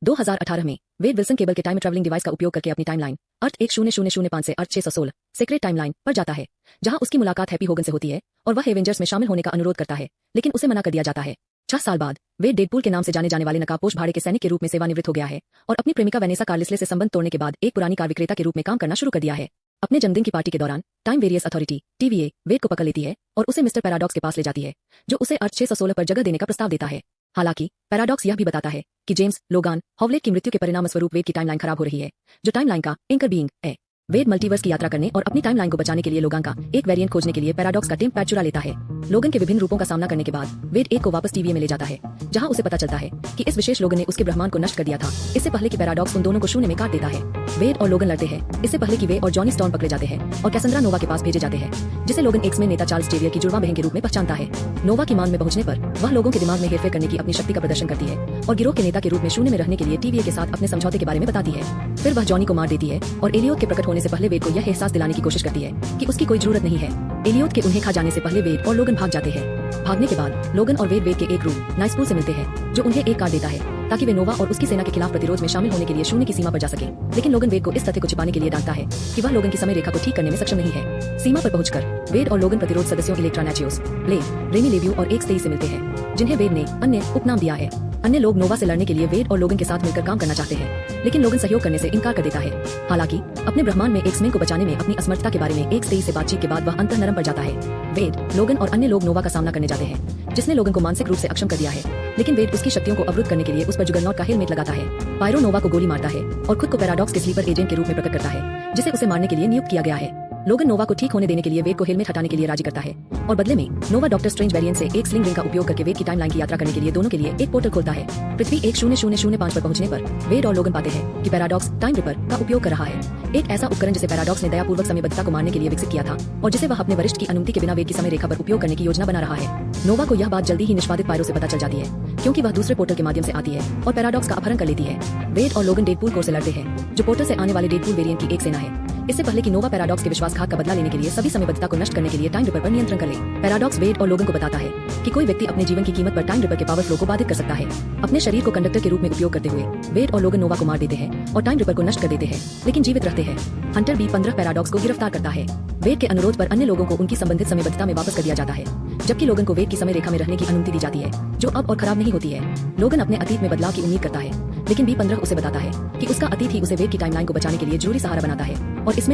2018 में वेड Wilson cable के time travelling device का उपयोग करके अपनी टाइमलाइन अर्थ 1005 से अर्थ 616 सीक्रेट टाइमलाइन पर जाता है, जहां उसकी मुलाकात हैप्पी होगन से होती है और वह एवेंजर्स में शामिल होने का अनुरोध करता है, लेकिन उसे मना कर दिया जाता है। 6 साल बाद वेड डेडपूल के नाम से जाने जाने वाले नकाबपोश भाड़े के सैनिक के रूप में सेवानिवृत्त हो गया है और अपनी प्रेमिका वेनेसा कार्लिसले से संबंध तोड़ने के बाद एक पुरानी कार विक्रेता के रूप में काम करना शुरू कर दिया है। अपने जन्मदिन की पार्टी के दौरान टाइम वेरियस अथॉरिटी TVA वेड को पकड़ लेती है और उसे मिस्टर पैराडॉक्स के पास ले जाती है, जो उसे अर्थ 616 पर जगह देने का प्रस्ताव देता है। हालांकि पैराडॉक्स यह भी बताता है कि जेम्स लोगान हॉवलेट की मृत्यु के परिणाम स्वरूप वेड की टाइमलाइन खराब हो रही है, जो टाइमलाइन का एंकर बीइंग है। वेड मल्टीवर्स की यात्रा करने और अपनी टाइमलाइन को बचाने के लिए लोगान का एक वेरिएंट खोजने के लिए पैराडॉक्स का टेम्प पैड चुरा लेता है। लोगन के विभिन्न रूपों का सामना करने के बाद वेड एक को वापस TVA में ले जाता है, जहां उसे पता चलता है कि इस विशेष लोगन ने उसके ब्रह्मांड को नष्ट कर दिया था, इससे पहले कि पैराडॉक्स उन दोनों को शून्य में काट देता है। वेड और लोगन लड़ते हैं इससे पहले कि वे और जॉनी स्टॉर्म पकड़े जाते हैं और कैसेंड्रा नोवा के पास भेजे जाते हैं, जिसे लोगन एक्स-मेन नेता चार्ल्स जेवियर की जुड़वा बहन के रूप में पहचानता है। नोवा की मान में पहुंचने पर वह लोगों के दिमाग में हेरफेर करने की अपनी शक्ति का प्रदर्शन करती है और गिरोह के नेता के रूप में शून्य में रहने के लिए TVA के साथ अपने समझौते के बारे में बताती है। फिर वह जॉनी को मार देती है और एलियोट के प्रकट होने से पहले वेड को यह एहसास दिलाने की कोशिश करती है कि उसकी कोई जरूरत नहीं है। एलियोट के उन्हें खा जाने से पहले वेड और लोगन भाग जाते हैं। भागने के बाद लोगन और वेड के एक रूम नाइसपूल से मिलते हैं, जो उन्हें एक कार्ड देता है ताकि वे नोवा और उसकी सेना के खिलाफ प्रतिरोध में शामिल होने के लिए शून्य की सीमा पर जा सके। लेकिन लोगन वेड को इस तथ्य को छिपाने के लिए डांटता है कि वह लोगन की समय रेखा को ठीक करने में सक्षम नहीं है। सीमा पर पहुंचकर वेड और लोगन प्रतिरोध सदस्यों इलेक्ट्रा नैचियोस, ब्लेड, रेमी लेव्यू और एक स्टेई से मिलते हैं, जिन्हें वेड ने अन्य उपनाम दिया है। अन्य लोग नोवा से लड़ने के लिए वेड और लोगन के साथ मिलकर काम करना चाहते हैं, लेकिन लोगन सहयोग करने से इनकार कर देता है। हालांकि अपने ब्रह्मांड में एक्स-मेन को बचाने में अपनी असमर्थता के बारे में एक स्टेई से बातचीत के बाद वह अंतर्नरम पर जाता है। वेड, लोगन और अन्य लोग नोवा का सामना करने जाते हैं, जिसने लोगन को मानसिक रूप से अक्षम कर दिया है, लेकिन वेड उसकी शक्तियों को अवरुद्ध करने के लिए उस पर जुगरनॉट का हेलमेट लगाता है। पायरो नोवा को गोली मारता है और खुद को पैराडॉक्स के स्लीपर एजेंट के रूप में प्रकट करता है, जिसे उसे मारने के लिए नियुक्त किया गया है। लोगन नोवा को ठीक होने देने के लिए वेड को हेलमेट हटाने के लिए राजी करता है और बदले में नोवा डॉक्टर स्ट्रेंज वेरिएंट से एक स्लिंग रिंग का उपयोग करके वेड की टाइमलाइन की यात्रा करने के लिए दोनों के लिए एक पोर्टल खोलता है। पृथ्वी 1005 पर पहुंचने पर वेड और लोगन पाते हैं कि पैराडॉक्स टाइम रिपर का उपयोग कर रहा है, एक ऐसा उपकरण जिसे पैराडॉक्स ने दयापूर्वक समयबद्धता को मारने के लिए विकसित किया था और जिसे वह अपने वरिष्ठ की अनुमति के बिना वेड की समय रेखा पर उपयोग करने की योजना बना रहा है। नोवा को यह बात जल्दी ही निष्पादित पायरो से पता चल जाती है, क्योंकि वह दूसरे पोर्टल के माध्यम से आती है और पैराडॉक्स का अपहरण कर लेती है। वेड और लोगन डेडपूल कोर से लड़ते हैं, जो पोर्टल से आने वाले डेडपूल वेरिएंट की एक सेना है। इससे पहले कि नोवा पैराडॉक्स के विश्वासघात का बदला लेने के लिए सभी समयबद्धता को नष्ट करने के लिए टाइम रिपर पर नियंत्रण कर ले। पैराडॉक्स वेड और लोगन को बताता है कि कोई व्यक्ति अपने जीवन की कीमत पर टाइम रिपर के पावर फ्लो को बाधित कर सकता है। अपने शरीर को कंडक्टर के रूप में उपयोग करते हुए वेड और लोगन नोवा को मार देते हैं और टाइम रिपर को नष्ट कर देते हैं, लेकिन जीवित रहते हैं। हंटर B15 पैराडॉक्स को गिरफ्तार करता है। वेड के अनुरोध पर अन्य लोगों को उनकी संबंधित समयबद्धता में वापस कर दिया जाता है, जबकि लोगन को वेड की समय रेखा में रहने की अनुमति दी जाती है, जो अब और खराब नहीं होती है। लोगन अपने अतीत में बदलाव की उम्मीद करता है, लेकिन B15 उसे बताता है कि उसका अतीत ही उसे वेड की टाइमलाइन को बचाने के लिए जरूरी सहारा बनाता है और इसमें